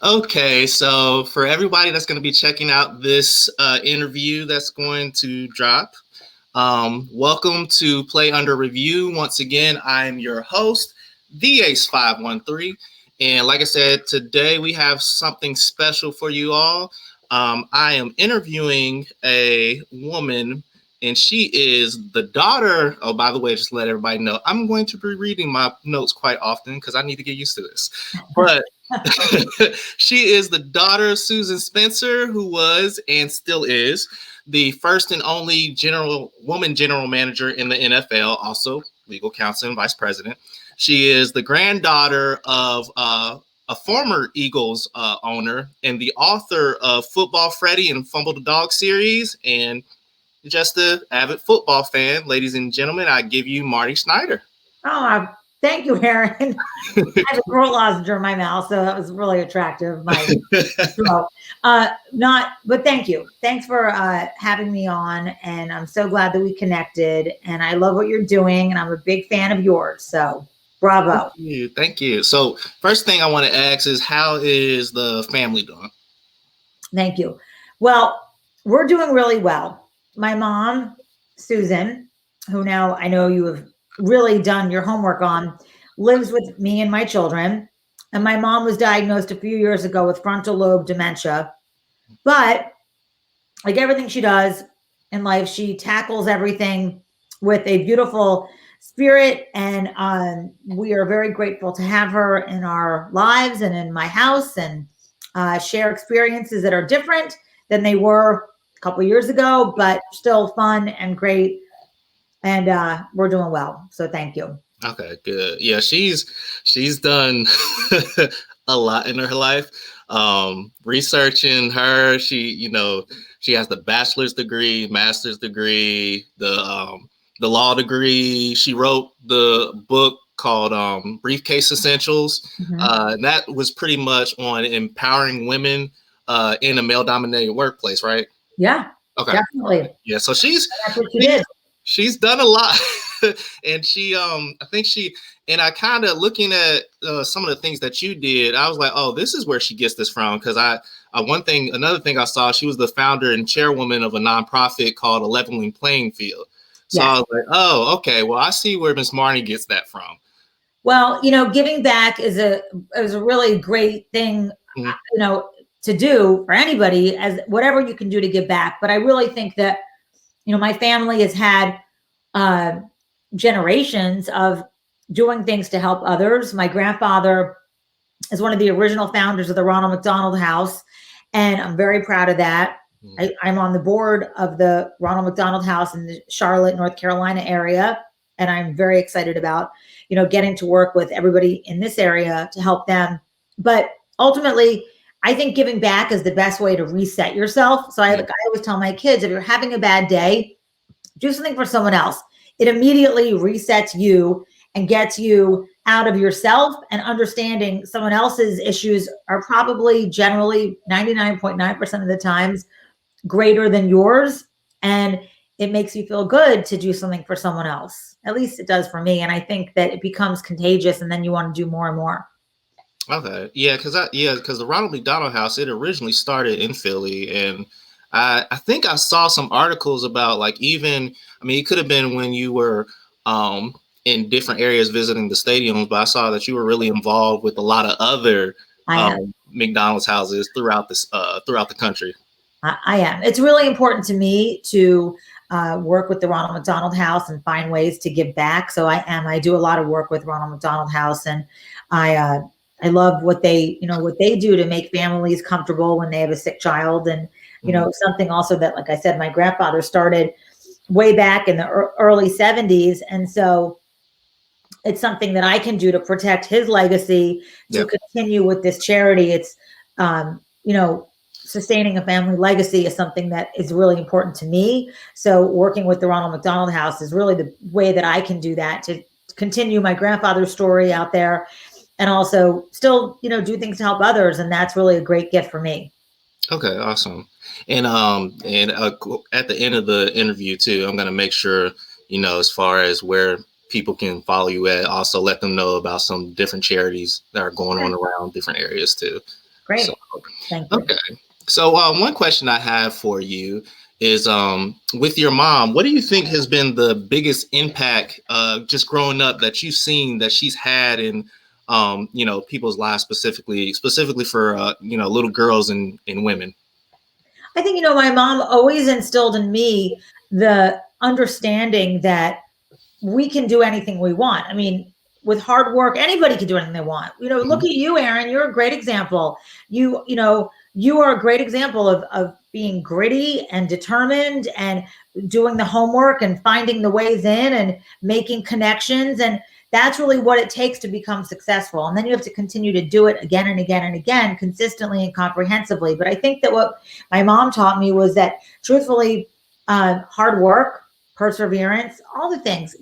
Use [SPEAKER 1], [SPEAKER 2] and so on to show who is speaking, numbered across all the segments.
[SPEAKER 1] Okay, so for everybody that's going to be checking out this interview that's going to drop, welcome to Play Under Review. Once again, I'm your host, the Ace 513. And like I said, today we have something special for you all. I am interviewing a woman, and she is the daughter. Oh, by the way, just to let everybody know, I'm going to be reading my notes quite often because I need to get used to this. But she is the daughter of Susan Spencer, who was and still is the first and only woman general manager in the NFL, also legal counsel and vice president. She is the granddaughter of a former Eagles owner and the author of Football Freddy and Fumble the Dog series, and just an avid football fan. Ladies and gentlemen, I give you Marnie Schneider.
[SPEAKER 2] Oh, thank you, Aaron. I have a girl lozenge in my mouth, so that was really attractive. But thank you. Thanks for having me on, and I'm so glad that we connected. And I love what you're doing, and I'm a big fan of yours. So, bravo.
[SPEAKER 1] Thank you. So, first thing I want to ask is, how is the family doing?
[SPEAKER 2] Thank you. Well, we're doing really well. My mom, Susan, who now I know you have really done your homework on, lives with me and my children. And my mom was diagnosed a few years ago with frontal lobe dementia. But like everything she does in life, she tackles everything with a beautiful spirit. And we are very grateful to have her in our lives and in my house, and share experiences that are different than they were a couple years ago, but still fun and great. And we're doing well. So thank you.
[SPEAKER 1] Okay, good. Yeah, she's done a lot in her life. Researching her, she has the bachelor's degree, master's degree, the law degree. She wrote the book called Briefcase Essentials. And that was pretty much on empowering women in a male-dominated workplace, right?
[SPEAKER 2] Yeah. Okay. Definitely.
[SPEAKER 1] Yeah. So
[SPEAKER 2] that's what she did.
[SPEAKER 1] She's done a lot. And I kind of looking at some of the things that you did, I was like, oh, this is where she gets this from. Because another thing I saw, she was the founder and chairwoman of a nonprofit called A Leveling Playing Field. So yes. I was like, oh, okay, well, I see where Miss Marnie gets that from.
[SPEAKER 2] Well, giving back is a really great thing, to do for anybody, as whatever you can do to give back. But I really think that, my family has had generations of doing things to help others. My grandfather is one of the original founders of the Ronald McDonald House, and I'm very proud of that. I'm on the board of the Ronald McDonald House in the Charlotte, North Carolina area, and I'm very excited about, getting to work with everybody in this area to help them. But ultimately, I think giving back is the best way to reset yourself. So I always tell my kids, if you're having a bad day, do something for someone else. It immediately resets you and gets you out of yourself, and understanding someone else's issues are probably generally 99.9% of the times greater than yours. And it makes you feel good to do something for someone else. At least it does for me. And I think that it becomes contagious, and then you want to do more and more.
[SPEAKER 1] Okay. Yeah, because the Ronald McDonald House, it originally started in Philly, and I think I saw some articles about it could have been when you were in different areas visiting the stadiums, but I saw that you were really involved with a lot of other McDonald's houses throughout the country.
[SPEAKER 2] I am. It's really important to me to work with the Ronald McDonald House and find ways to give back. So I do a lot of work with Ronald McDonald House, and I love what they do to make families comfortable when they have a sick child. And, something also that, like I said, my grandfather started way back in the early 70s. And so it's something that I can do to protect his legacy, to continue with this charity. It's, sustaining a family legacy is something that is really important to me. So working with the Ronald McDonald House is really the way that I can do that, to continue my grandfather's story out there, and also still, do things to help others. And that's really a great gift for me.
[SPEAKER 1] Okay, awesome. And at the end of the interview too, I'm going to make sure, as far as where people can follow you at. Also let them know about some different charities that are going on around different areas too.
[SPEAKER 2] Great.
[SPEAKER 1] So,
[SPEAKER 2] thank you.
[SPEAKER 1] Okay. So one question I have for you is with your mom, what do you think has been the biggest impact just growing up that you've seen that she's had in people's lives, specifically for little girls and women?
[SPEAKER 2] I think, my mom always instilled in me the understanding that we can do anything we want. I mean, with hard work, anybody can do anything they want. Look at you, Aaron. You're a great example. You are a great example of being gritty and determined and doing the homework and finding the ways in and making connections. And that's really what it takes to become successful. And then you have to continue to do it again and again and again, consistently and comprehensively. But I think that what my mom taught me was that, truthfully, hard work, perseverance, all the things,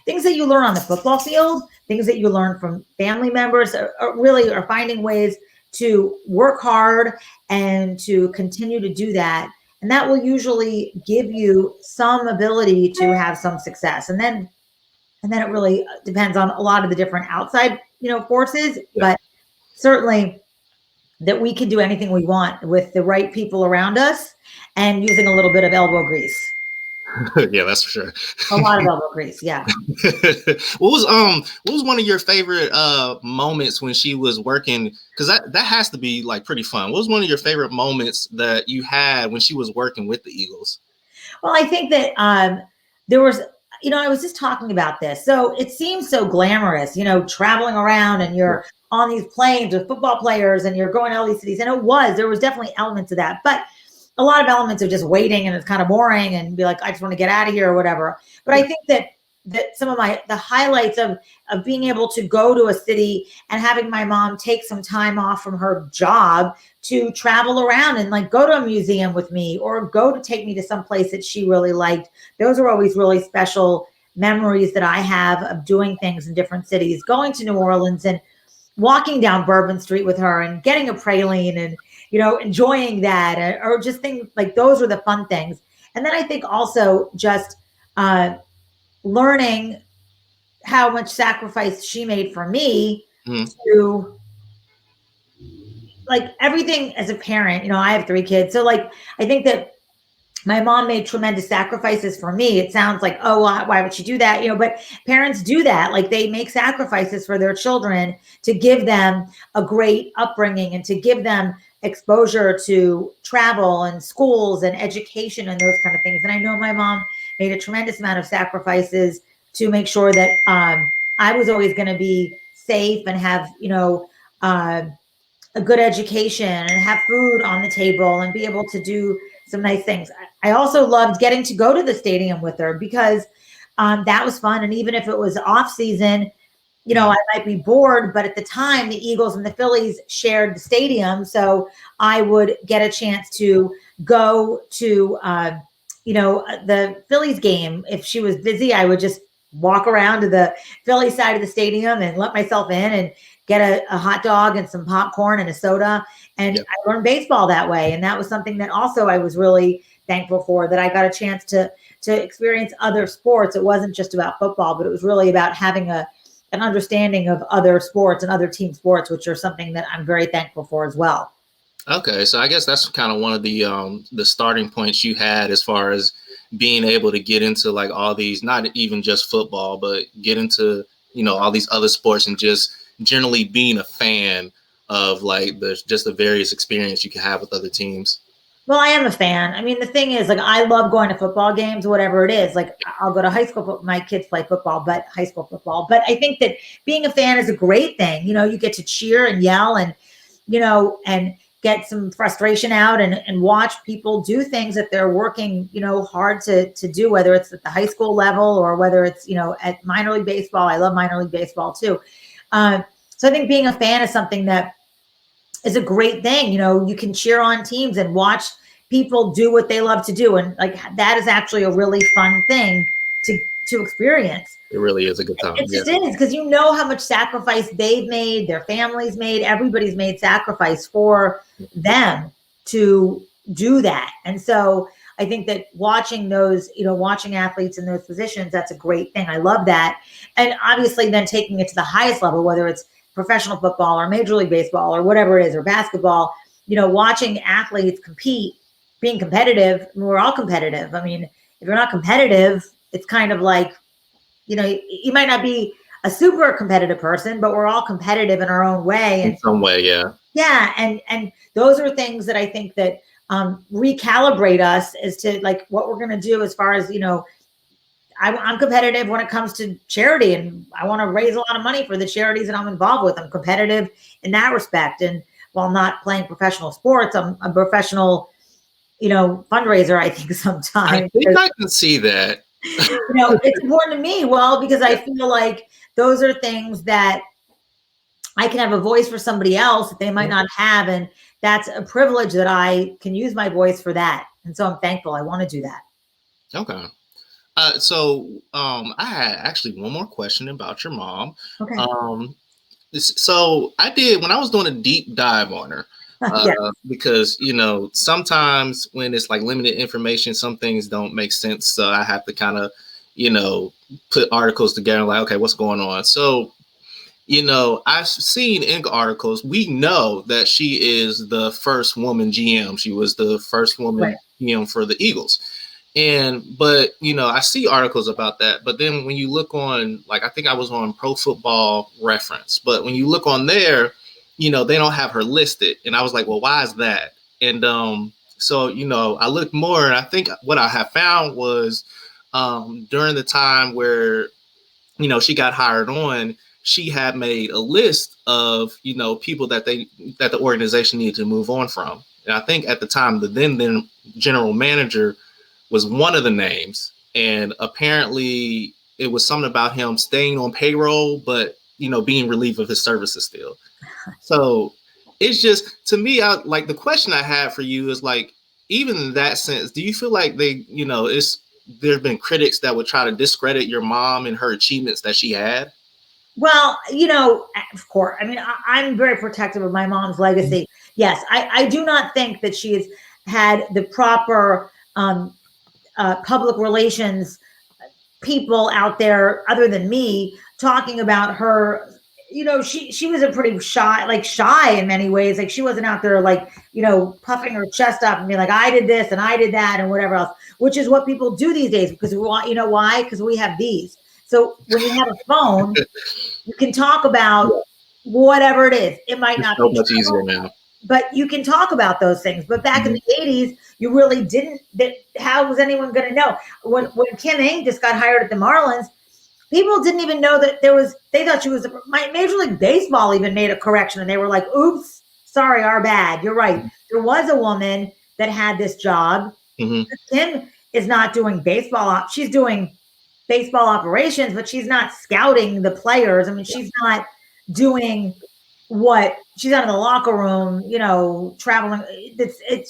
[SPEAKER 2] things that you learn on the football field, things that you learn from family members are finding ways to work hard and to continue to do that. And that will usually give you some ability to have some success. And then it really depends on a lot of the different outside, forces, but certainly that we can do anything we want with the right people around us and using a little bit of elbow grease.
[SPEAKER 1] Yeah, that's for sure.
[SPEAKER 2] A lot of elbow grease, yeah.
[SPEAKER 1] What was one of your favorite moments when she was working? Because that has to be like pretty fun. What was one of your favorite moments that you had when she was working with the Eagles?
[SPEAKER 2] Well, I think that there was, I was just talking about this. So it seems so glamorous, traveling around and you're on these planes with football players and you're going to all these cities. And there was definitely elements of that. But a lot of elements of just waiting and it's kind of boring and be like, I just want to get out of here or whatever. But I think that some of the highlights of being able to go to a city and having my mom take some time off from her job to travel around and like go to a museum with me or go to take me to some place that she really liked. Those are always really special memories that I have of doing things in different cities, going to New Orleans and walking down Bourbon Street with her and getting a praline and, enjoying that, or just things like those were the fun things. And then I think also just learning how much sacrifice she made for me to like everything as a parent. I have 3 kids. So like, I think that my mom made tremendous sacrifices for me. It sounds like, oh, why would she do that? But parents do that. Like they make sacrifices for their children to give them a great upbringing and to give them exposure to travel and schools and education and those kind of things. And I know my mom made a tremendous amount of sacrifices to make sure that I was always going to be safe and have, a good education and have food on the table and be able to do some nice things. I also loved getting to go to the stadium with her because that was fun. And even if it was off season, I might be bored, but at the time the Eagles and the Phillies shared the stadium. So I would get a chance to go to, the Phillies game. If she was busy, I would just walk around to the Philly side of the stadium and let myself in and get a hot dog and some popcorn and a soda. And I learned baseball that way. And that was something that also I was really thankful for, that I got a chance to experience other sports. It wasn't just about football, but it was really about having an understanding of other sports and other team sports, which are something that I'm very thankful for as well.
[SPEAKER 1] Okay. So I guess that's kind of one of the starting points you had as far as being able to get into like all these, not even just football, but get into, all these other sports and just generally being a fan of like the various experience you can have with other teams.
[SPEAKER 2] Well, I am a fan. I mean, the thing is, like, I love going to football games, whatever it is. Like, I'll go to high school. My kids play football, but high school football. But I think that being a fan is a great thing. You get to cheer and yell and, and get some frustration out and watch people do things that they're working, hard to do, whether it's at the high school level or whether it's, at minor league baseball. I love minor league baseball too. So I think being a fan is something that is a great thing. You can cheer on teams and watch people do what they love to do. And like, that is actually a really fun thing to experience.
[SPEAKER 1] It really is a good time.
[SPEAKER 2] It just is, because how much sacrifice they've made, their families made, everybody's made sacrifice for them to do that. And so I think that watching those, watching athletes in those positions, that's a great thing. I love that. And obviously then taking it to the highest level, whether it's professional football or Major League Baseball or whatever it is, or basketball, watching athletes compete, being competitive. We're all competitive. I mean, if you're not competitive, it's kind of like, you might not be a super competitive person, but we're all competitive in our own way.
[SPEAKER 1] In some way, yeah.
[SPEAKER 2] Yeah. And those are things that I think that recalibrate us as to like what we're going to do as far as, I'm competitive when it comes to charity, and I want to raise a lot of money for the charities that I'm involved with. I'm competitive in that respect. And while not playing professional sports, I'm a professional, fundraiser, I think sometimes.
[SPEAKER 1] I think I can see that.
[SPEAKER 2] It's important to me. Well, because I feel like those are things that I can have a voice for somebody else that they might not have. And that's a privilege that I can use my voice for that. And so I'm thankful. I want to do that.
[SPEAKER 1] Okay. So I had actually one more question about your mom.
[SPEAKER 2] Okay.
[SPEAKER 1] So I did, when I was doing a deep dive on her,
[SPEAKER 2] Yeah.
[SPEAKER 1] because, sometimes when it's like limited information, some things don't make sense. So I have to kind of, put articles together like, okay, what's going on? So, I've seen in articles, we know that she is the first woman GM. She was the first woman GM for the Eagles. But I see articles about that. But then when you look on, like, I think I was on Pro Football Reference, but when you look on there, they don't have her listed. And I was like, well, why is that? And so, I looked more, and I think what I have found was during the time where, she got hired on, she had made a list of, people that the organization needed to move on from. And I think at the time, the then general manager was one of the names. And apparently it was something about him staying on payroll, but, being relieved of his services still. So it's just, to me, like, the question I had for you is like, even in that sense, do you feel like there've been critics that would try to discredit your mom and her achievements that she had?
[SPEAKER 2] Well, of course, I mean, I'm very protective of my mom's legacy. Yes, I do not think that she has had the proper public relations people out there other than me talking about her. She was a pretty shy in many ways. Like, she wasn't out there like, puffing her chest up and being like, I did this and I did that and whatever else, which is what people do these days because we want, why? Because we have these. So when you have a phone, you can talk about whatever it is. It might not
[SPEAKER 1] be
[SPEAKER 2] so
[SPEAKER 1] much easier now,
[SPEAKER 2] but you can talk about those things. But back in the 80s, you really didn't. How was anyone going to know? When Kim Ng just got hired at the Marlins, people didn't even know that they thought she was, Major League Baseball even made a correction and they were like, oops, sorry, our bad. You're right. There was a woman that had this job. Kim is not doing baseball. She's doing baseball operations, but she's not scouting the players. I mean, she's not doing she's out in the locker room, traveling.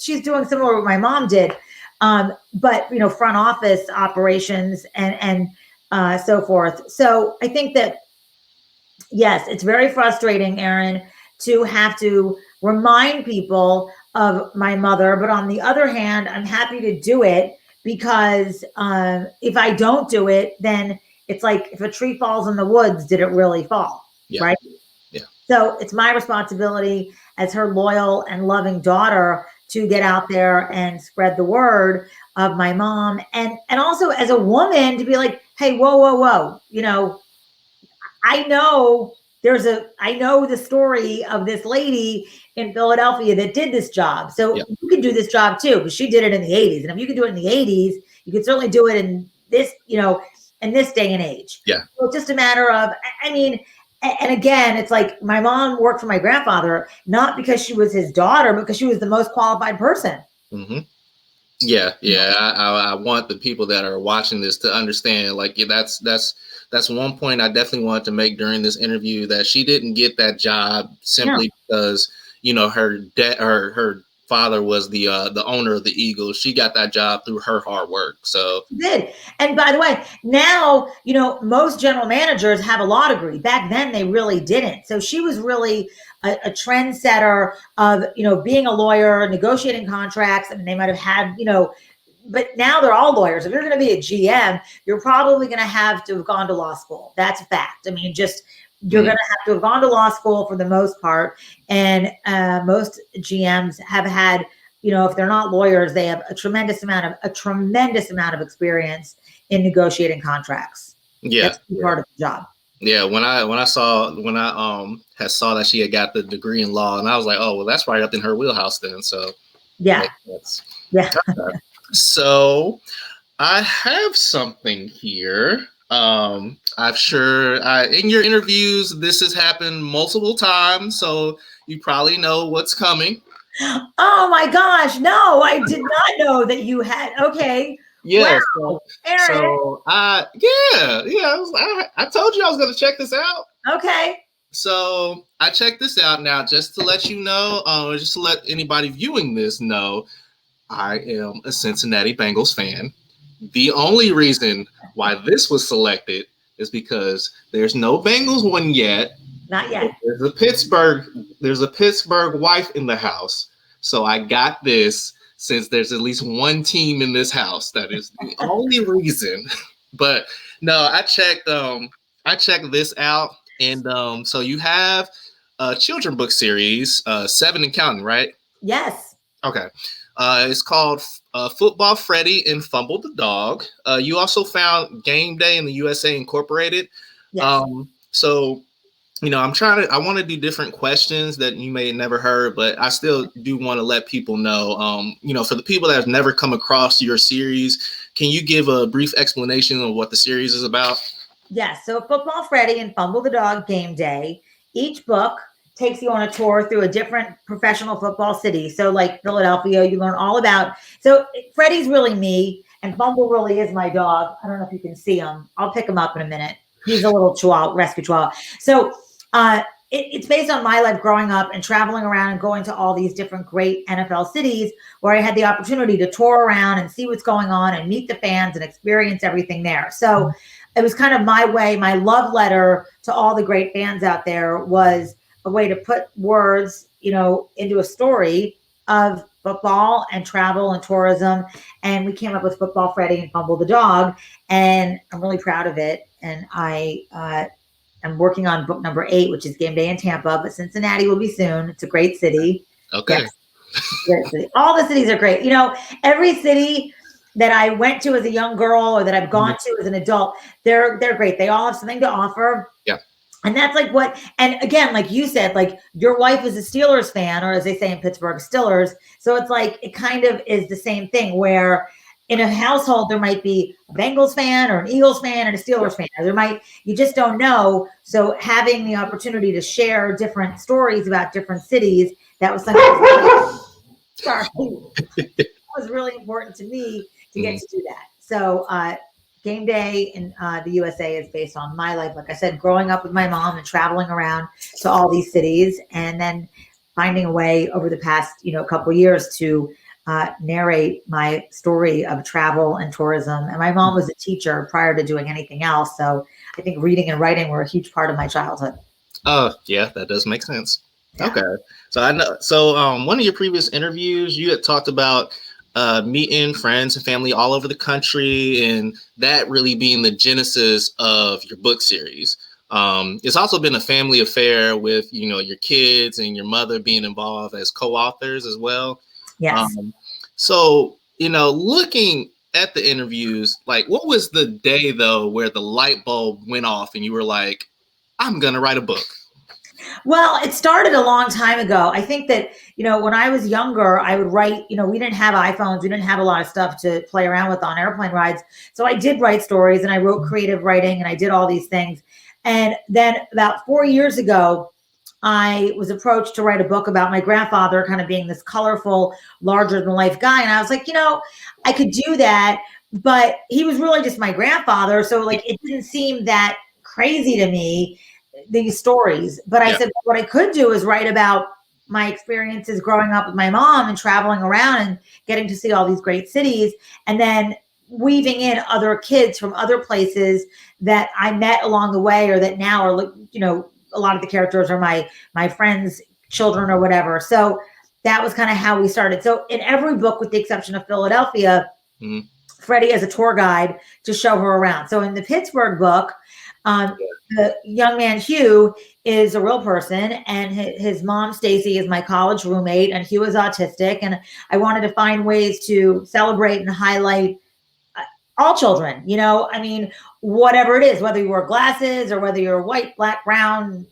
[SPEAKER 2] She's doing similar to what my mom did. But, front office operations and so forth. So I think that, yes, it's very frustrating, Aaron, to have to remind people of my mother. But on the other hand, I'm happy to do it because if I don't do it, then it's like if a tree falls in the woods, did it really fall?
[SPEAKER 1] Yeah.
[SPEAKER 2] Right?
[SPEAKER 1] Yeah.
[SPEAKER 2] So it's my responsibility as her loyal and loving daughter to get out there and spread the word of my mom. And also as a woman to be like, hey, whoa. I know the story of this lady in Philadelphia that did this job. So you can do this job too, because she did it in the 80s. And if you can do it in the 80s, you can certainly do it in this, in this day and age.
[SPEAKER 1] Yeah.
[SPEAKER 2] So it's just a matter of, and again, it's like my mom worked for my grandfather, not because she was his daughter, but because she was the most qualified person.
[SPEAKER 1] Mm-hmm. Yeah. I want the people that are watching this to understand, like, that's one point I definitely wanted to make during this interview, that she didn't get that job simply because, her father was the owner of the Eagles. She got that job through her hard work. So
[SPEAKER 2] she did. And by the way, now, most general managers have a law degree. Back then they really didn't. So she was really a trendsetter of, being a lawyer, negotiating contracts. I mean, they might have had, but now they're all lawyers. If you're going to be a GM, you're probably going to have gone to law school. That's a fact. I mean, you're going to have to have gone to law school for the most part. And most GMs have had, if they're not lawyers, they have a tremendous amount of experience in negotiating contracts.
[SPEAKER 1] Yeah.
[SPEAKER 2] That's part of the job.
[SPEAKER 1] Yeah, when I had saw that she had got the degree in law, and I was like, oh well, that's right up in her wheelhouse then. So
[SPEAKER 2] yeah.
[SPEAKER 1] So I have something here. I'm sure in your interviews this has happened multiple times, so you probably know what's coming.
[SPEAKER 2] Oh my gosh, no, I did not know that you had. Okay.
[SPEAKER 1] Yeah.
[SPEAKER 2] Wow.
[SPEAKER 1] I told you I was going to check this out.
[SPEAKER 2] Okay.
[SPEAKER 1] So I checked this out now, just to let you know, just to let anybody viewing this know, I am a Cincinnati Bengals fan. The only reason why this was selected is because there's no Bengals one yet.
[SPEAKER 2] Not yet.
[SPEAKER 1] There's a Pittsburgh wife in the house. So I got this since there's at least one team in this house. That is the only reason. But no, I checked this out. And so you have a children book series, 7 and counting, right?
[SPEAKER 2] Yes.
[SPEAKER 1] Okay. It's called Football Freddy and Fumble the Dog. You also found Game Day in the USA Incorporated.
[SPEAKER 2] Yes.
[SPEAKER 1] So, I want to do different questions that you may have never heard, but I still do want to let people know, for the people that have never come across your series, can you give a brief explanation of what the series is about?
[SPEAKER 2] Yes. So Football Freddy and Fumble the Dog Game Day. Each book takes you on a tour through a different professional football city. So like Philadelphia, you learn all about. So Freddy's really me and Fumble really is my dog. I don't know if you can see him. I'll pick him up in a minute. He's a little rescue chihuahua. So it's based on my life growing up and traveling around and going to all these different great NFL cities where I had the opportunity to tour around and see what's going on and meet the fans and experience everything there. So it was kind of my way, my love letter to all the great fans out there was a way to put words, into a story of football and travel and tourism. And we came up with Football Freddy and Fumble the Dog. And I'm really proud of it. And I'm working on book number 8, which is Game Day in Tampa, but Cincinnati will be soon. It's a great city.
[SPEAKER 1] Okay.
[SPEAKER 2] Yes, great city. All the cities are great. Every city that I went to as a young girl or that I've gone to as an adult, they're great. They all have something to offer.
[SPEAKER 1] Yeah.
[SPEAKER 2] And that's and again, like you said, like your wife is a Steelers fan, or as they say in Pittsburgh, Stillers. So it's like, it kind of is the same thing where in a household, there might be a Bengals fan or an Eagles fan and a Steelers fan. You just don't know. So having the opportunity to share different stories about different cities, that was something that was really important to me to get to do that. So Game Day in the USA is based on my life. Like I said, growing up with my mom and traveling around to all these cities and then finding a way over the past, couple of years to narrate my story of travel and tourism. And my mom was a teacher prior to doing anything else. So I think reading and writing were a huge part of my childhood.
[SPEAKER 1] Yeah, that does make sense.
[SPEAKER 2] Yeah.
[SPEAKER 1] Okay. So I know, one of your previous interviews, you had talked about meeting friends and family all over the country, and that really being the genesis of your book series. It's also been a family affair with, your kids and your mother being involved as co-authors as well.
[SPEAKER 2] Yes.
[SPEAKER 1] So, looking at the interviews, like what was the day though, where the light bulb went off and you were like, I'm going to write a book?
[SPEAKER 2] Well, it started a long time ago. I think that, when I was younger, I would write, we didn't have iPhones. We didn't have a lot of stuff to play around with on airplane rides. So I did write stories and I wrote creative writing and I did all these things. And then about 4 years ago, I was approached to write a book about my grandfather kind of being this colorful, larger than life guy. And I was like, I could do that, but he was really just my grandfather. So it didn't seem that crazy to me, these stories. But I said, what I could do is write about my experiences growing up with my mom and traveling around and getting to see all these great cities. And then weaving in other kids from other places that I met along the way, or that now are, a lot of the characters are my friends' children or whatever. So that was kind of how we started. So in every book, with the exception of Philadelphia,
[SPEAKER 1] Mhm.
[SPEAKER 2] Freddie as a tour guide to show her around. So in the Pittsburgh book, the young man Hugh is a real person, and his mom Stacy is my college roommate, and Hugh is autistic. And I wanted to find ways to celebrate and highlight all children. You know, I mean, whatever it is, whether you wear glasses or whether you're white, black, brown,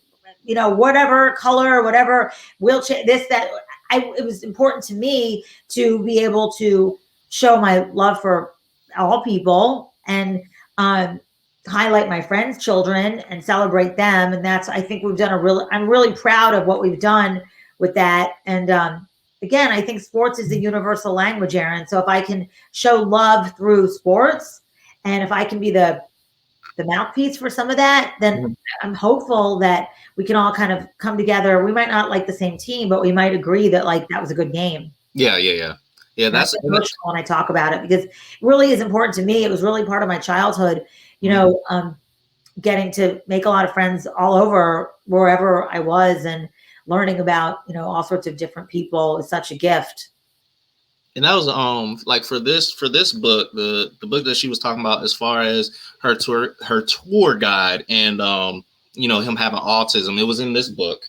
[SPEAKER 2] you know, whatever color, whatever wheelchair, this, that. It was important to me to be able to show my love for all people and highlight my friends' children and celebrate them. And that's, I think we've done I'm really proud of what we've done with that. And again, I think sports is a universal language, Aaron. So if I can show love through sports, and if I can be the mouthpiece for some of that, then I'm hopeful that we can all kind of come together. We might not like the same team, but we might agree that like that was a good game.
[SPEAKER 1] Yeah. That's
[SPEAKER 2] emotional when I talk about it, because it really is important to me. It was really part of my childhood, you know, getting to make a lot of friends all over wherever I was, and learning about, you know, all sorts of different people is such a gift.
[SPEAKER 1] And that was like for this book, the book that she was talking about, as far as her tour guide and you know, him having autism, it was in this book.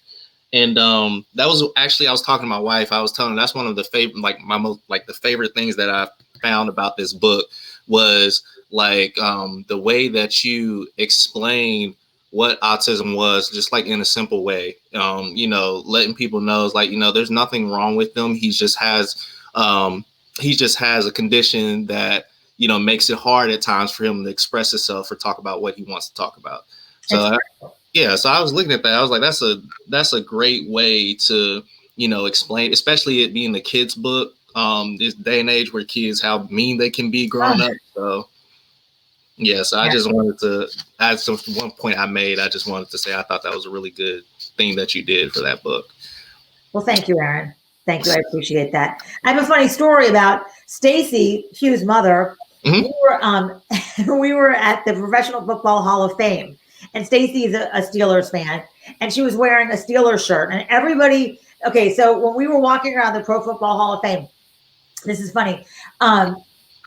[SPEAKER 1] And that was actually, I was talking to my wife, I was telling her that's one of the favorite, like my most, like the favorite things that I found about this book was like the way that you explain what autism was, just like in a simple way, you know, letting people know, like, you know, there's nothing wrong with them. He just has a condition that, you know, makes it hard at times for him to express himself or talk about what he wants to talk about. So yeah, so I was looking at that. I was like, that's a great way to, you know, explain, especially it being the kids' book, this day and age where kids, how mean they can be growing up. So yeah, so I just wanted to add one point I made. I just wanted to say I thought that was a really good thing that you did for that book.
[SPEAKER 2] Well, thank you, Aaron. Thank you. I appreciate that. I have a funny story about Stacy, Hugh's mother. We were at the Professional Football Hall of Fame, and Stacy is a Steelers fan, and she was wearing a Steelers shirt. And everybody, okay, so when we were walking around the Pro Football Hall of Fame, this is funny.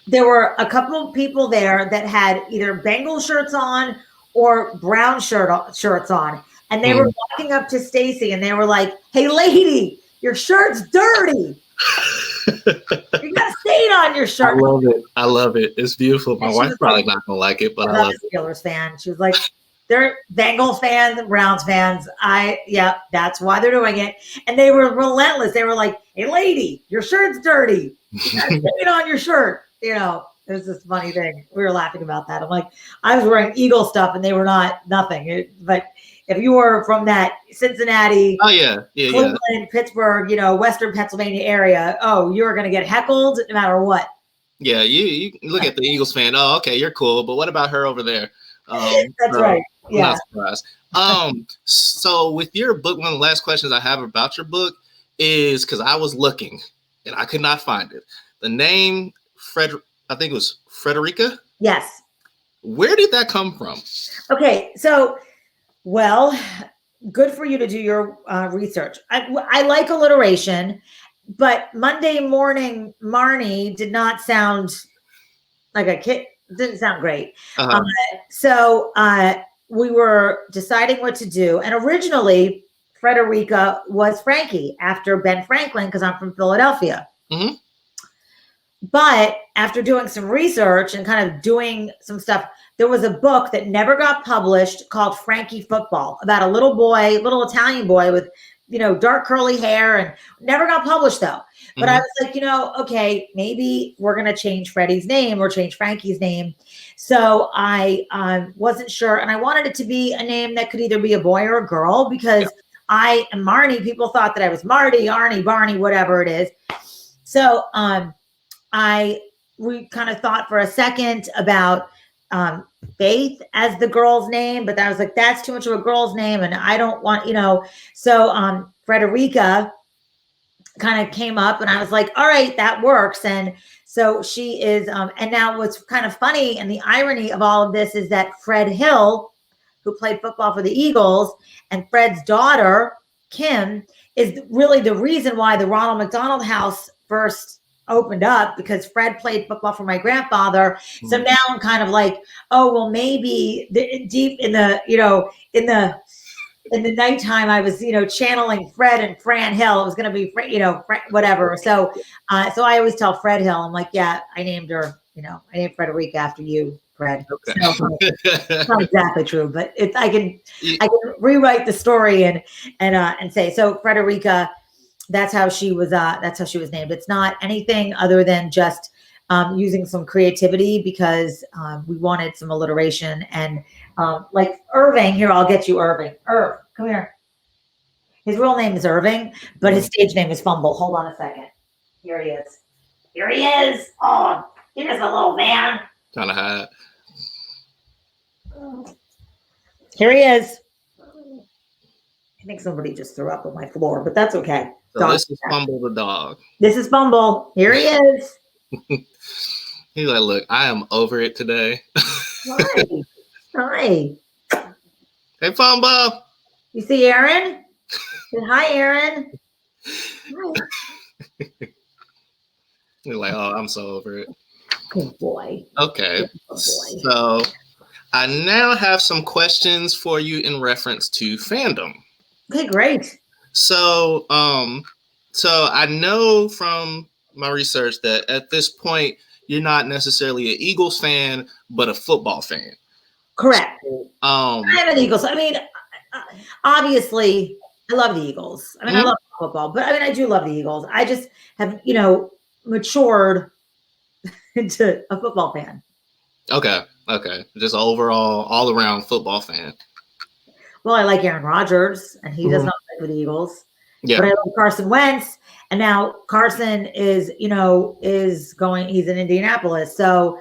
[SPEAKER 2] There were a couple of people there that had either Bengals shirts on or brown shirts on, and they were walking up to Stacy, and they were like, "Hey, lady, your shirt's dirty. You got a stain on your shirt."
[SPEAKER 1] I love it. It's beautiful. My wife's probably not gonna like it, but I love it.
[SPEAKER 2] Steelers fan. She was like, they're Bengals fans and Browns fans. That's why they're doing it. And they were relentless. They were like, "Hey, lady, your shirt's dirty. You got a stain on your shirt." You know, it was this funny thing. We were laughing about that. I'm like, I was wearing Eagle stuff and they were nothing. But if you were from that Cincinnati, Cleveland, Pittsburgh, you know, Western Pennsylvania area, you were going to get heckled no matter what.
[SPEAKER 1] Yeah, you look at the Eagles fan. Oh, okay, you're cool. But what about her over there?
[SPEAKER 2] That's right. Yeah.
[SPEAKER 1] I'm not surprised. So with your book, one of the last questions I have about your book is, because I was looking and I could not find it. The name I think it was Frederica.
[SPEAKER 2] Yes.
[SPEAKER 1] Where did that come from?
[SPEAKER 2] Okay, so, well, good for you to do your research. I like alliteration, but Monday morning Marnie did not sound like a kid. Didn't sound great. So we were deciding what to do, and originally Frederica was Frankie after Ben Franklin, because I'm from Philadelphia.
[SPEAKER 1] Mm-hmm.
[SPEAKER 2] But after doing some research and kind of doing some stuff, there was a book that never got published called Frankie Football, about a little Italian boy with, you know, dark curly hair, and never got published though. But I was like, you know, okay, maybe we're going to change Freddie's name or change Frankie's name. So I wasn't sure. And I wanted it to be a name that could either be a boy or a girl, because I am Marnie. People thought that I was Marty, Arnie, Barney, whatever it is. So we kind of thought for a second about Faith as the girl's name, but I was like, that's too much of a girl's name, and I don't want, you know. So Frederica kind of came up, and I was like, all right, that works. And so she is, and now what's kind of funny, and the irony of all of this, is that Fred Hill, who played football for the Eagles, and Fred's daughter, Kim, is really the reason why the Ronald McDonald House first opened up because Fred played football for my grandfather. So now I'm kind of like, oh, well, maybe deep in the, in the nighttime, I was, channeling Fred and Fran Hill. It was going to be, whatever. So, so I always tell Fred Hill, I'm like, yeah, I named her, I named Frederica after you, Fred.
[SPEAKER 1] Okay.
[SPEAKER 2] So, it's not exactly true, but I can rewrite the story and say, so Frederica, that's how she was named. It's not anything other than just using some creativity because we wanted some alliteration and like Irving. Here, I'll get you Irving. Irv, come here. His real name is Irving, but his stage name is Fumble. Hold on a second. Here he is. Here he is. Oh, here's a little man.
[SPEAKER 1] Trying to hide.
[SPEAKER 2] Here he is. I think somebody just threw up on my floor, but that's okay.
[SPEAKER 1] So this is Fumble the dog.
[SPEAKER 2] This is Fumble. Here he is.
[SPEAKER 1] He's like, look, I am over it today.
[SPEAKER 2] Hi. Hi.
[SPEAKER 1] Hey, Fumble.
[SPEAKER 2] You see Aaron? Hi, Aaron. Hi.
[SPEAKER 1] You're like, oh, I'm so over it.
[SPEAKER 2] Good boy.
[SPEAKER 1] Okay.
[SPEAKER 2] Good boy.
[SPEAKER 1] So I now have some questions for you in reference to fandom.
[SPEAKER 2] Okay, great.
[SPEAKER 1] So, so I know from my research that at this point, you're not necessarily an Eagles fan, but a football fan.
[SPEAKER 2] Correct.
[SPEAKER 1] So,
[SPEAKER 2] I'm an Eagles. I mean, obviously, I love the Eagles. I mean, I love football, but I mean, I do love the Eagles. I just have, matured into a football fan.
[SPEAKER 1] Okay. Just overall, all around football fan.
[SPEAKER 2] Well, I like Aaron Rodgers, and he does not play for the Eagles.
[SPEAKER 1] Yeah.
[SPEAKER 2] But I love Carson Wentz, and now Carson is, he's in Indianapolis, so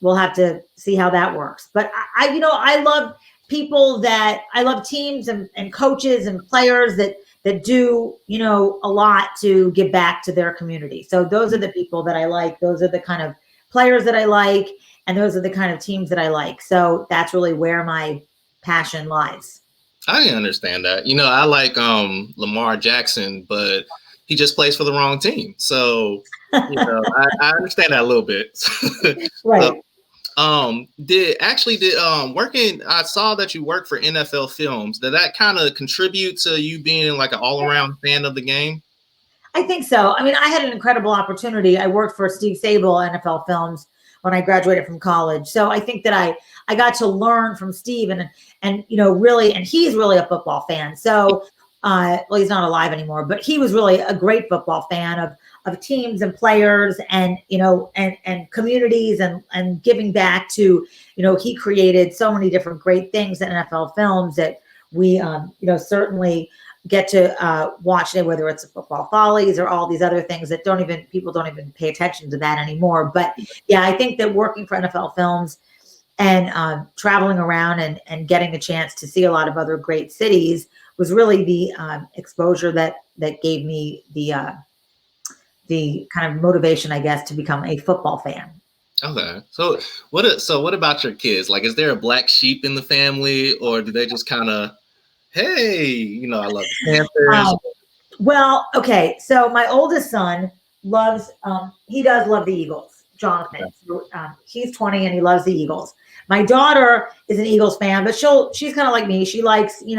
[SPEAKER 2] we'll have to see how that works. But I love people I love teams and coaches and players that do, a lot to give back to their community. So those are the people that I like. Those are the kind of players that I like, and those are the kind of teams that I like. So that's really where my passion lies.
[SPEAKER 1] I didn't understand that. I like Lamar Jackson, but he just plays for the wrong team. So, I understand that a little bit.
[SPEAKER 2] Right.
[SPEAKER 1] So, I saw that you work for NFL Films. Did that kind of contribute to you being like an all-around fan of the game?
[SPEAKER 2] I think so. I mean, I had an incredible opportunity. I worked for Steve Sable, NFL Films, when I graduated from college. So I think that I got to learn from Steve and really, and he's really a football fan. So, well, he's not alive anymore, but he was really a great football fan of teams and players and, and communities and giving back to, he created so many different great things at NFL Films that we, certainly get to watch today, whether it's Football Follies or all these other things that people don't even pay attention to that anymore. But yeah, I think that working for NFL Films and traveling around and getting a chance to see a lot of other great cities was really the exposure that gave me the kind of motivation, I guess, to become a football fan.
[SPEAKER 1] Okay. So what about your kids? Like, is there a black sheep in the family, or do they just kind of, hey, I love the Panthers?
[SPEAKER 2] Well, okay. So my oldest son loves, he does love the Eagles, Jonathan. So, he's 20 and he loves the Eagles. My daughter is an Eagles fan, but she's kind of like me. She likes, she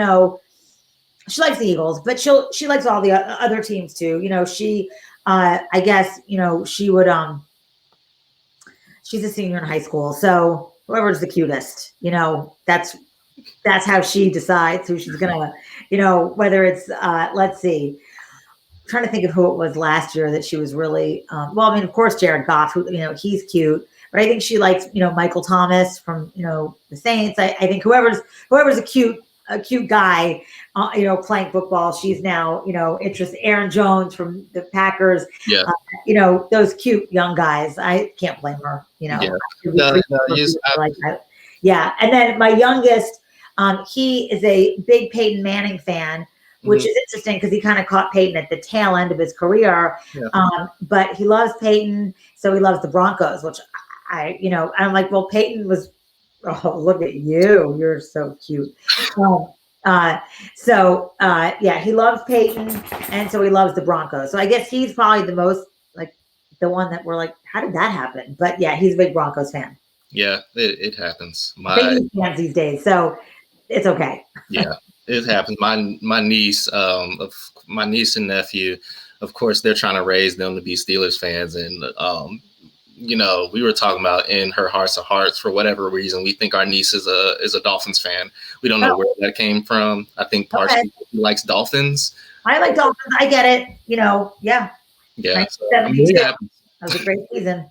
[SPEAKER 2] likes the Eagles, but she likes all the other teams too. She, I guess, she would, she's a senior in high school. So whoever's the cutest, that's how she decides who she's gonna, whether it's let's see. I'm trying to think of who it was last year that she was really well, I mean, of course, Jared Goff, who, he's cute, but I think she likes, Michael Thomas from, the Saints. I think whoever's a cute guy, playing football, she's now, interested. Aaron Jones from the Packers,
[SPEAKER 1] yeah,
[SPEAKER 2] those cute young guys. I can't blame her,
[SPEAKER 1] Yeah.
[SPEAKER 2] Like that. Yeah. And then my youngest, he is a big Peyton Manning fan, which is interesting because he kind of caught Peyton at the tail end of his career. Yeah. But he loves Peyton, so he loves the Broncos, which I'm like, well, Peyton was, oh, look at you. You're so cute. Yeah, he loves Peyton, and so he loves the Broncos. So I guess he's probably the the one that we're like, how did that happen? But yeah, he's a big Broncos fan.
[SPEAKER 1] Yeah, it happens.
[SPEAKER 2] Big fans these days, so it's okay.
[SPEAKER 1] Yeah, it happens. My niece, my niece and nephew, of course, they're trying to raise them to be Steelers fans, and we were talking about in her hearts of hearts, for whatever reason, we think our niece is a Dolphins fan. We don't know where that came from. I think partially she likes Dolphins.
[SPEAKER 2] I like Dolphins. I get it. Yeah.
[SPEAKER 1] Yeah. So,
[SPEAKER 2] that was a great season.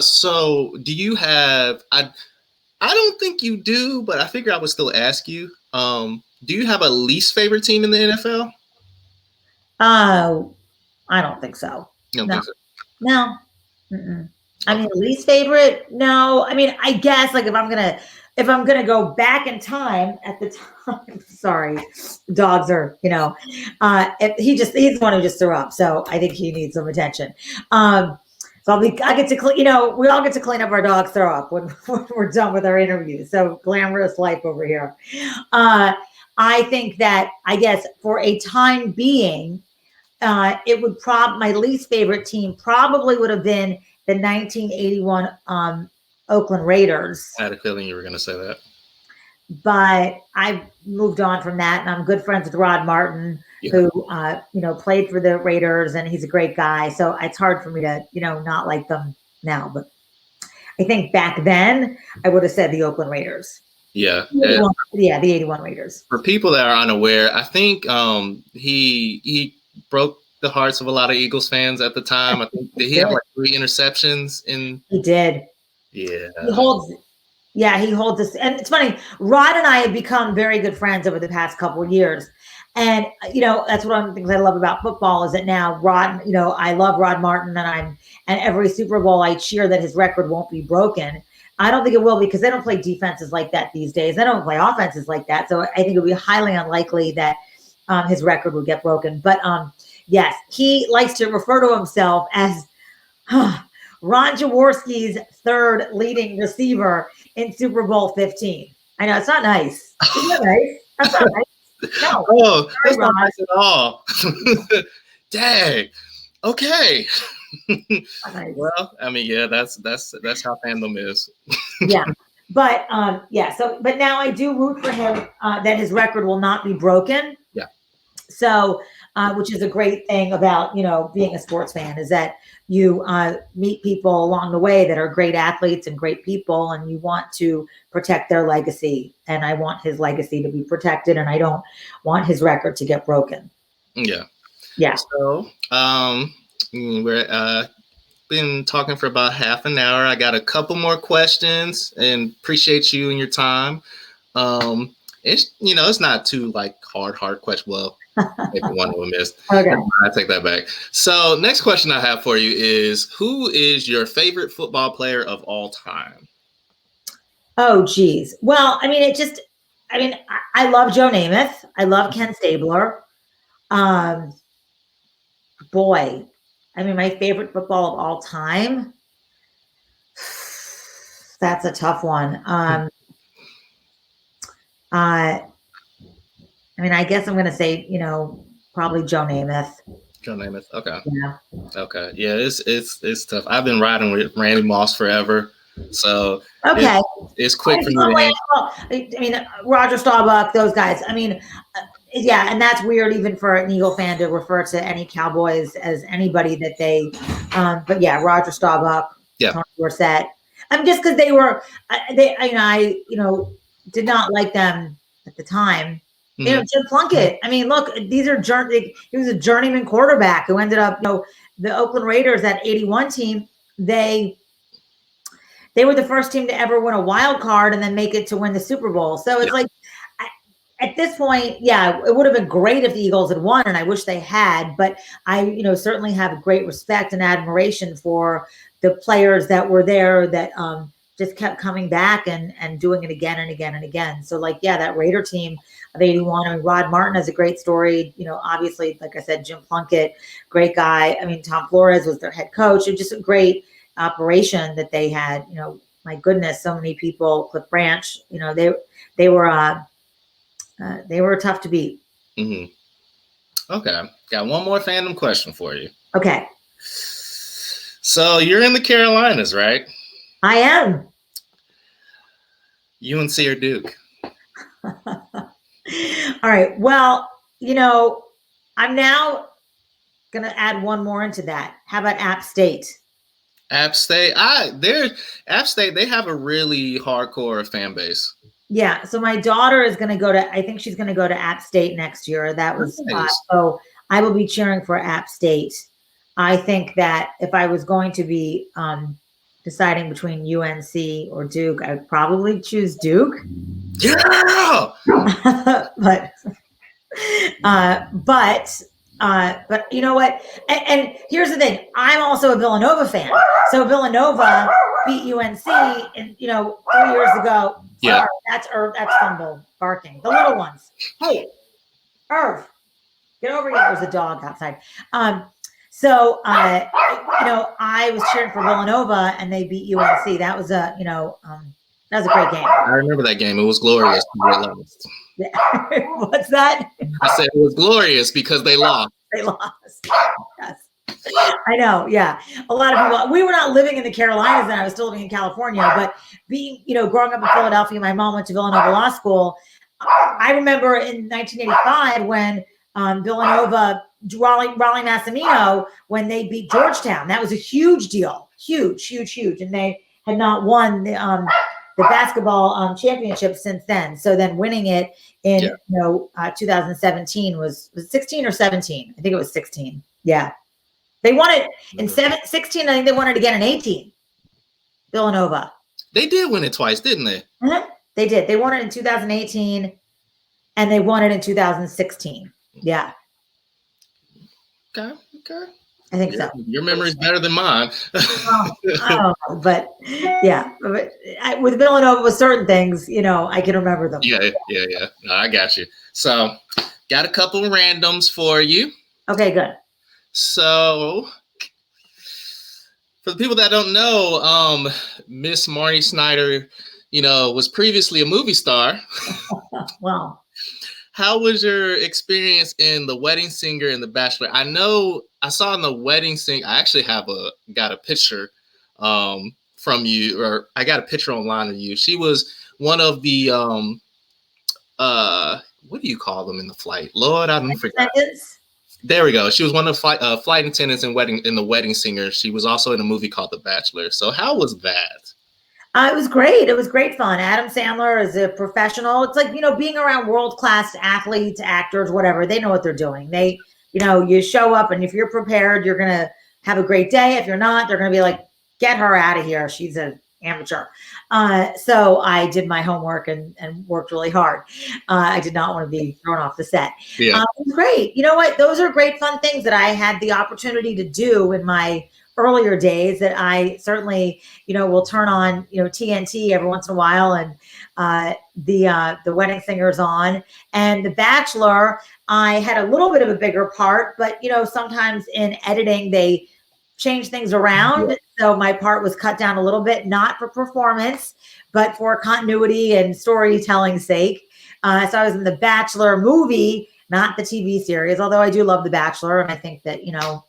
[SPEAKER 1] So do you have? I don't think you do, but I figure I would still ask you. Do you have a least favorite team in the NFL?
[SPEAKER 2] I don't think so.
[SPEAKER 1] You don't think so?
[SPEAKER 2] No. Mm-mm. I mean, least favorite? No. I mean, I guess like if I'm gonna go back in time at the time, sorry, dogs are, he's the one who just threw up. So I think he needs some attention. So I get to, we all get to clean up our dog's throw up when we're done with our interview. So glamorous life over here. I think that, I guess for a time being, it would my least favorite team probably would have been the 1981 Oakland Raiders.
[SPEAKER 1] I had a feeling you were going to say that.
[SPEAKER 2] But I've moved on from that, and I'm good friends with Rod Martin, who played for the Raiders, and he's a great guy. So it's hard for me to not like them now. But I think back then I would have said the Oakland Raiders.
[SPEAKER 1] Yeah.
[SPEAKER 2] The 81 Raiders.
[SPEAKER 1] For people that are unaware, I think he broke the hearts of a lot of Eagles fans at the time. I think he had like 3 interceptions
[SPEAKER 2] He did.
[SPEAKER 1] Yeah.
[SPEAKER 2] He holds this. And it's funny, Rod and I have become very good friends over the past couple of years. And, that's one of the things I love about football is that now Rod, I love Rod Martin, and every Super Bowl I cheer that his record won't be broken. I don't think it will, because they don't play defenses like that these days. They don't play offenses like that. So I think it would be highly unlikely that his record would get broken. But yes, he likes to refer to himself as Ron Jaworski's 3rd leading receiver in Super Bowl 15. I know, it's not nice. Isn't that nice? That's not nice. No.
[SPEAKER 1] Oh, that's not nice at all. Dang. Okay. Nice. Well, I mean, yeah, that's how fandom is.
[SPEAKER 2] Yeah. But but now I do root for him that his record will not be broken.
[SPEAKER 1] Yeah.
[SPEAKER 2] So which is a great thing about, being a sports fan, is that you meet people along the way that are great athletes and great people, and you want to protect their legacy. And I want his legacy to be protected, and I don't want his record to get broken.
[SPEAKER 1] Yeah.
[SPEAKER 2] Yeah.
[SPEAKER 1] So we're been talking for about half an hour. I got a couple more questions, and appreciate you and your time. It's not too hard question. Well, maybe one of them is.
[SPEAKER 2] Okay.
[SPEAKER 1] I take that back. So next question I have for you is, who is your favorite football player of all time?
[SPEAKER 2] Oh, geez. Well, I mean, I love Joe Namath. I love Ken Stabler. Boy, I mean, my favorite football of all time. That's a tough one. I guess I'm going to say, probably Joe Namath.
[SPEAKER 1] Joe Namath. Okay.
[SPEAKER 2] Yeah.
[SPEAKER 1] Okay. Yeah, it's tough. I've been riding with Randy Moss forever, so
[SPEAKER 2] okay,
[SPEAKER 1] it's quick for me.
[SPEAKER 2] Roger Staubach, those guys. Yeah, and that's weird even for an Eagle fan to refer to any Cowboys as anybody that they. But yeah, Roger Staubach, Tony Dorsett. Just because I did not like them at the time. Jim Plunkett. Look, he was a journeyman quarterback who ended up, the Oakland Raiders, that 81 team, they were the first team to ever win a wild card and then make it to win the Super Bowl. So it's at this point, yeah, it would have been great if the Eagles had won, and I wish they had, but I, certainly have great respect and admiration for the players that were there that just kept coming back and doing it again and again and again. So that Raider team of 81, Rod Martin has a great story, obviously, like I said, Jim Plunkett, great guy. Tom Flores was their head coach. It was just a great operation that they had, my goodness, so many people, Cliff Branch, they were tough to beat.
[SPEAKER 1] Mm-hmm. Okay. Got one more fandom question for you.
[SPEAKER 2] Okay.
[SPEAKER 1] So you're in the Carolinas, right?
[SPEAKER 2] I am.
[SPEAKER 1] UNC or Duke?
[SPEAKER 2] All right. Well, I'm now going to add one more into that. How about App State?
[SPEAKER 1] App State. App State. They have a really hardcore fan base.
[SPEAKER 2] Yeah. So my daughter is going to go to. I think she's going to go to App State next year. That was
[SPEAKER 1] Nice.
[SPEAKER 2] so. I will be cheering for App State. I think that if I was going to be deciding between UNC or Duke, I would probably choose Duke.
[SPEAKER 1] Yeah.
[SPEAKER 2] But you know what? And here's the thing: I'm also a Villanova fan. So Villanova beat UNC, and 3 years ago.
[SPEAKER 1] Yeah,
[SPEAKER 2] that's Fumble barking. The little ones. Hey, Irv, get over here. There's a dog outside. So I was cheering for Villanova, and they beat UNC. That was a that was a great game.
[SPEAKER 1] I remember that game. It was glorious.
[SPEAKER 2] What's that?
[SPEAKER 1] I said it was glorious because they lost.
[SPEAKER 2] They lost. Yes. I know. Yeah. A lot of people, we were not living in the Carolinas then. I was still living in California, but growing up in Philadelphia, my mom went to Villanova Law School. I remember in 1985 when Villanova, Raleigh Massimino, when they beat Georgetown, that was a huge deal. Huge. And they had not won the basketball championship since then. So then winning it in 2017 was 16 or 17. I think it was 16. Yeah. They won it in 16. I think they won it again in 18. Villanova.
[SPEAKER 1] They did win it twice, didn't they?
[SPEAKER 2] Mm-hmm. They did. They won it in 2018 and they won it in 2016. Yeah.
[SPEAKER 1] Okay.
[SPEAKER 2] I think so.
[SPEAKER 1] Your memory is better than mine.
[SPEAKER 2] But yeah, with Villanova, with certain things, I can remember them.
[SPEAKER 1] Yeah. No, I got you. So, got a couple of randoms for you.
[SPEAKER 2] Okay, good.
[SPEAKER 1] So, for the people that don't know, Miss Marnie Schneider, was previously a movie star.
[SPEAKER 2] Wow.
[SPEAKER 1] How was your experience in The Wedding Singer and The Bachelor? I know I saw in The Wedding Singer, I actually got a picture from you, or I got a picture online of you. She was one of the, what do you call them in the flight? Lord, I don't forget. There we go. She was one of the flight attendants in The Wedding Singer. She was also in a movie called The Bachelor. So how was that?
[SPEAKER 2] It was great. It was great fun. Adam Sandler is a professional. It's like, being around world-class athletes, actors, whatever. They know what they're doing. They, you show up, and if you're prepared, you're going to have a great day. If you're not, they're going to be like, get her out of here. She's an amateur. So I did my homework and worked really hard. I did not want to be thrown off the set.
[SPEAKER 1] Yeah.
[SPEAKER 2] It was great. You know what? Those are great fun things that I had the opportunity to do in my earlier days that I certainly, will turn on, TNT every once in a while, and the Wedding Singer's on, and The Bachelor. I had a little bit of a bigger part, but sometimes in editing they change things around, so my part was cut down a little bit, not for performance, but for continuity and storytelling's sake. So I was in The Bachelor movie, not the TV series, although I do love The Bachelor, and I think that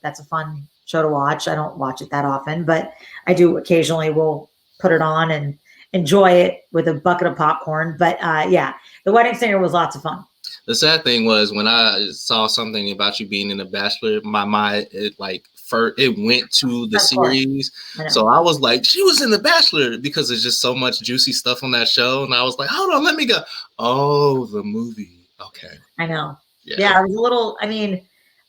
[SPEAKER 2] that's a fun show to watch. I don't watch it that often, but I do occasionally will put it on and enjoy it with a bucket of popcorn. But The Wedding Singer was lots of fun.
[SPEAKER 1] The sad thing was when I saw something about you being in The Bachelor, my mind, it went to the series. So I was like, she was in The Bachelor, because there's just so much juicy stuff on that show. And I was like, hold on, let me go. Oh, the movie. Okay.
[SPEAKER 2] I know. Yeah, it was a little,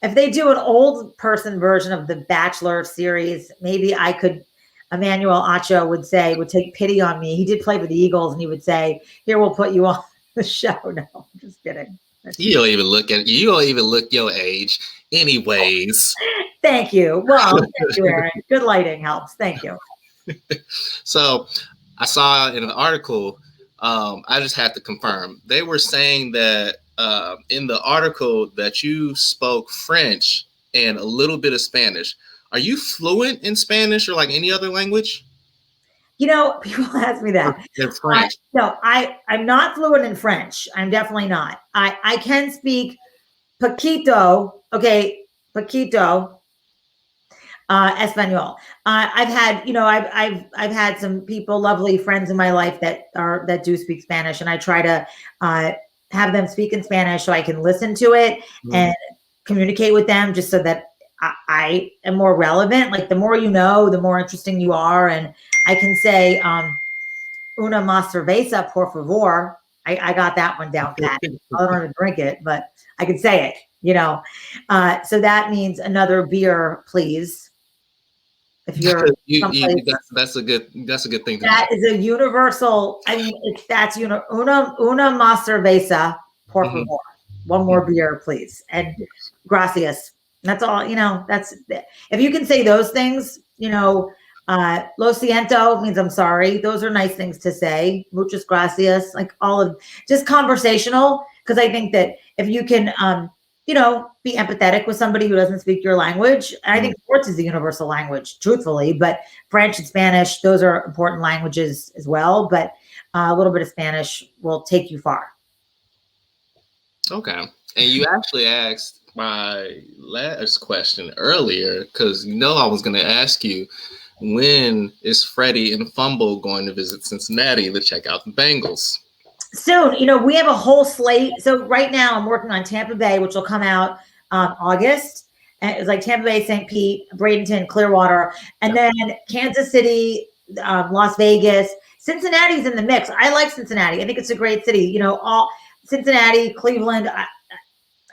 [SPEAKER 2] if they do an old person version of The Bachelor series, maybe I could, Emmanuel Acho would take pity on me. He did play for the Eagles, and he would say, here, we'll put you on the show. No, I'm just kidding.
[SPEAKER 1] You don't even look your age anyways.
[SPEAKER 2] Thank you. Well, thank you, Aaron. Good lighting helps. Thank you.
[SPEAKER 1] So I saw in an article, I just had to confirm. They were saying that in the article that you spoke French and a little bit of Spanish. Are you fluent in Spanish or like any other language?
[SPEAKER 2] People ask me that.
[SPEAKER 1] In French.
[SPEAKER 2] No, I'm not fluent in French. I'm definitely not. I can speak poquito. Okay, poquito. Espanol. I've had, I've had some people, lovely friends in my life that do speak Spanish, and I try to have them speak in Spanish so I can listen to it and communicate with them, just so that I am more relevant. Like, the more you know, the more interesting you are. And I can say, una más cerveza, por favor. I got that one down pat. I don't even drink it, but I can say it, so that means another beer, please. If you're
[SPEAKER 1] that's a good thing to
[SPEAKER 2] that know. Is a universal. I mean, that's una más cerveza, por favor. One more beer, please, and gracias. That's all. That's, if you can say those things, lo siento means I'm sorry. Those are nice things to say. Muchas gracias, like all of just conversational. Because I think that if you can, be empathetic with somebody who doesn't speak your language. And I think sports is a universal language, truthfully, but French and Spanish, those are important languages as well. But a little bit of Spanish will take you far.
[SPEAKER 1] Okay. And you actually asked my last question earlier, because I was going to ask you, when is Freddie and Fumble going to visit Cincinnati to check out the Bengals?
[SPEAKER 2] Soon. We have a whole slate. So right now I'm working on Tampa Bay, which will come out August. And it's like Tampa Bay, St. Pete, Bradenton, Clearwater, and then Kansas City, Las Vegas. Cincinnati's in the mix. I like Cincinnati. I think it's a great city. All Cincinnati, Cleveland.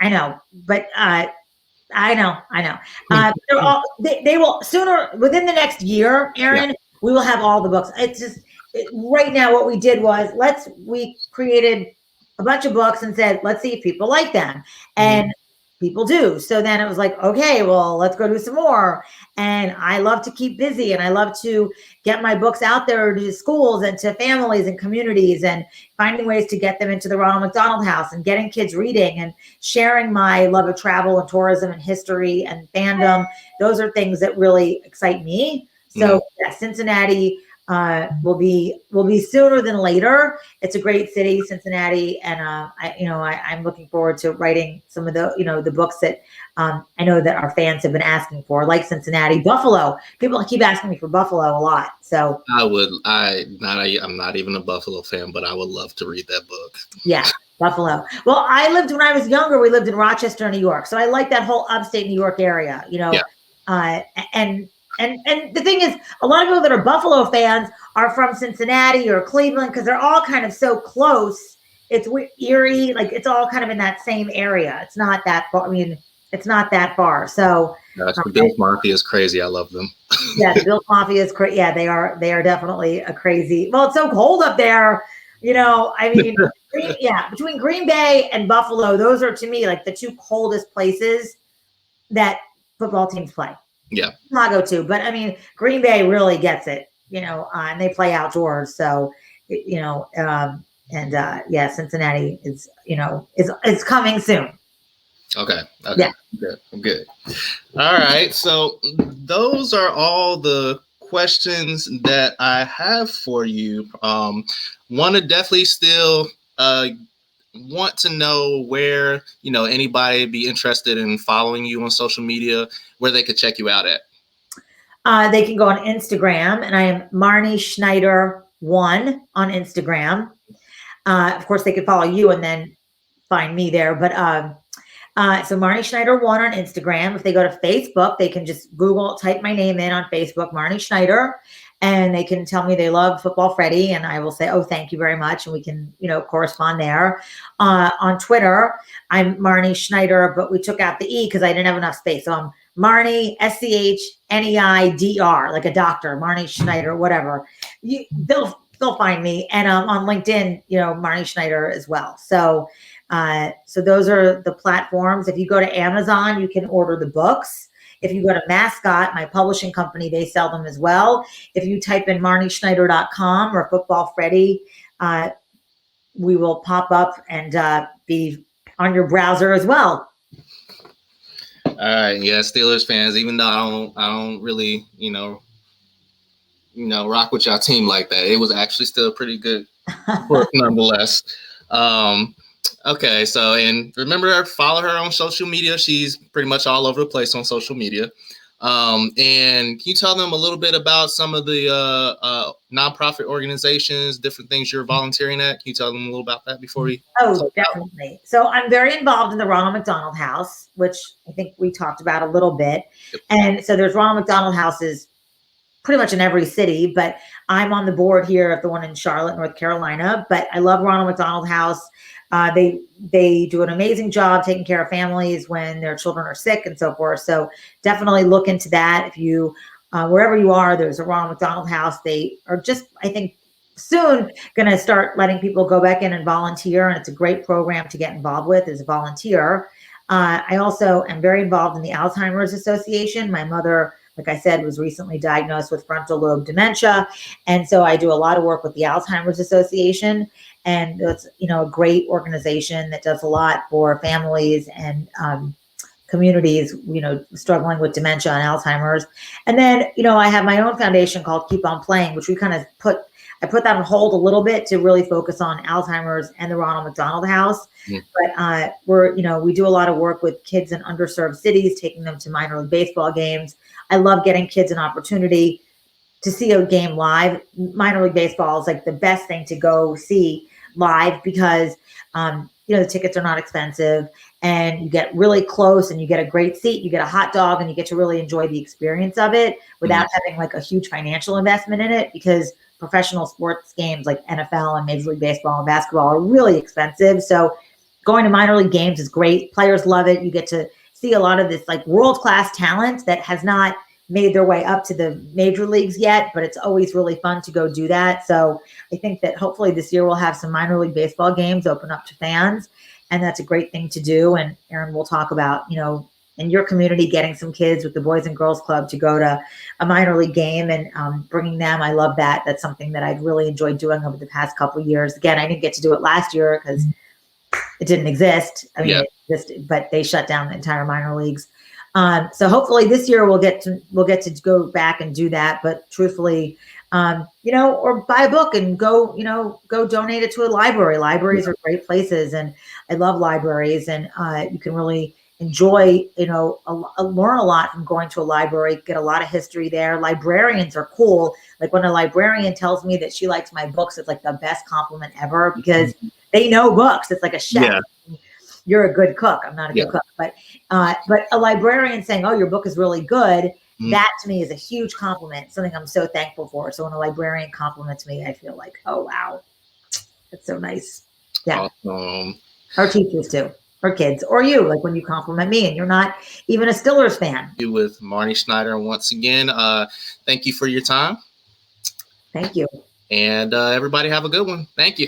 [SPEAKER 2] I know, but I know. They're all, they will sooner, within the next year, Aaron, we will have all the books. It's just, right now what we did was we created a bunch of books and said, let's see if people like them. And people do. So then it was like, okay, well, let's go do some more. And I love to keep busy, and I love to get my books out there to schools and to families and communities, and finding ways to get them into the Ronald McDonald House, and getting kids reading, and sharing my love of travel and tourism and history and fandom. Those are things that really excite me. So Cincinnati will be sooner than later. It's a great city, Cincinnati, and I'm looking forward to writing some of the the books that I know that our fans have been asking for, like Cincinnati, Buffalo. People keep asking me for Buffalo a lot. So
[SPEAKER 1] I'm not even a Buffalo fan, but I would love to read that book.
[SPEAKER 2] Yeah, Buffalo. Well, when I was younger, we lived in Rochester, New York, so I like that whole upstate New York area. And the thing is, a lot of people that are Buffalo fans are from Cincinnati or Cleveland, because they're all kind of so close. It's Erie, like it's all kind of in that same area. It's not that far. I mean, it's not that far. So
[SPEAKER 1] Bills Mafia is crazy. I love them.
[SPEAKER 2] Yeah, the Bills Mafia is crazy. Yeah, they are definitely a crazy. Well, it's so cold up there. I mean, between Green Bay and Buffalo, those are, to me, like the two coldest places that football teams play.
[SPEAKER 1] Yeah,
[SPEAKER 2] Chicago too, but I mean, Green Bay really gets it, and they play outdoors. So, Cincinnati is, it's coming soon.
[SPEAKER 1] Okay. Yeah. Good. All right. So those are all the questions that I have for you. Want to definitely still want to know where, anybody be interested in following you on social media, where they could check you out at.
[SPEAKER 2] They can go on Instagram, and I am Marnie Schneider 1 on Instagram. Of course, they could follow you and then find me there. But so Marnie Schneider 1 on Instagram. If they go to Facebook, they can just type my name in on Facebook, Marnie Schneider, and they can tell me they love Football Freddy, and I will say, oh, thank you very much, and we can, correspond there. On Twitter, I'm Marnie Schneider, but we took out the E because I didn't have enough space. So I'm Marnie, SCHNEIDR, like a doctor, Marnie Schneider, whatever. They'll find me. And on LinkedIn, Marnie Schneider as well. So those are the platforms. If you go to Amazon, you can order the books. If you go to Mascot, my publishing company, they sell them as well. If you type in MarnieSchneider.com or Football Freddy, we will pop up and be on your browser as well.
[SPEAKER 1] All right, yeah, Steelers fans. Even though I don't really, rock with y'all team like that, it was actually still pretty good work nonetheless. Okay, so, and remember, follow her on social media. She's pretty much all over the place on social media. And can you tell them a little bit about some of the nonprofit organizations, different things you're volunteering at? Can you tell them a little about that before we?
[SPEAKER 2] Oh, definitely. So I'm very involved in the Ronald McDonald House, which I think we talked about a little bit.
[SPEAKER 1] Yep.
[SPEAKER 2] And so there's Ronald McDonald Houses pretty much in every city, but I'm on the board here at the one in Charlotte, North Carolina. But I love Ronald McDonald House. They do an amazing job taking care of families when their children are sick and so forth. So definitely look into that. If you wherever you are, there's a Ronald McDonald House. They are just, I think, soon going to start letting people go back in and volunteer, and it's a great program to get involved with as a volunteer. I also am very involved in the Alzheimer's Association. My mother, like I said, was recently diagnosed with frontal lobe dementia. And so I do a lot of work with the Alzheimer's Association. And it's, a great organization that does a lot for families and communities, struggling with dementia and Alzheimer's. And then, I have my own foundation called Keep On Playing, which we kind of I put that on hold a little bit to really focus on Alzheimer's and the Ronald McDonald House.
[SPEAKER 1] Yeah.
[SPEAKER 2] But we do a lot of work with kids in underserved cities, taking them to minor league baseball games. I love getting kids an opportunity to see a game live. Minor league baseball is like the best thing to go see live because, the tickets are not expensive and you get really close and you get a great seat, you get a hot dog, and you get to really enjoy the experience of it without having like a huge financial investment in it, because professional sports games like NFL and Major League Baseball and basketball are really expensive. So going to minor league games is great. Players love it. You get to see a lot of this like world-class talent that has not made their way up to the major leagues yet, but it's always really fun to go do that. So I think that hopefully this year we'll have some minor league baseball games open up to fans, and that's a great thing to do. And Aaron, we'll talk about, in your community, getting some kids with the Boys and Girls Club to go to a minor league game and bringing them. I love that. That's something that I've really enjoyed doing over the past couple of years. Again, I didn't get to do it last year because it didn't exist. It existed, but they shut down the entire minor leagues. So hopefully this year we'll get to go back and do that. But truthfully, or buy a book and go donate it to a library. Libraries are great places, and I love libraries, and you can really enjoy, learn a lot from going to a library, get a lot of history there. Librarians are cool. Like when a librarian tells me that she likes my books, it's like the best compliment ever because they know books. It's like a chef. Yeah. You're a good cook. I'm not a good cook, but a librarian saying, "Oh, your book is really good," that to me is a huge compliment, something I'm so thankful for. So when a librarian compliments me, I feel like, oh, wow, that's so nice. Yeah.
[SPEAKER 1] Awesome.
[SPEAKER 2] Our teachers too, or kids, or you, like when you compliment me and you're not even a Steelers fan.
[SPEAKER 1] With Marnie Schneider once again. Thank you for your time.
[SPEAKER 2] Thank you.
[SPEAKER 1] And everybody have a good one. Thank you.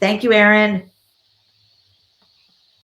[SPEAKER 2] Thank you, Aaron.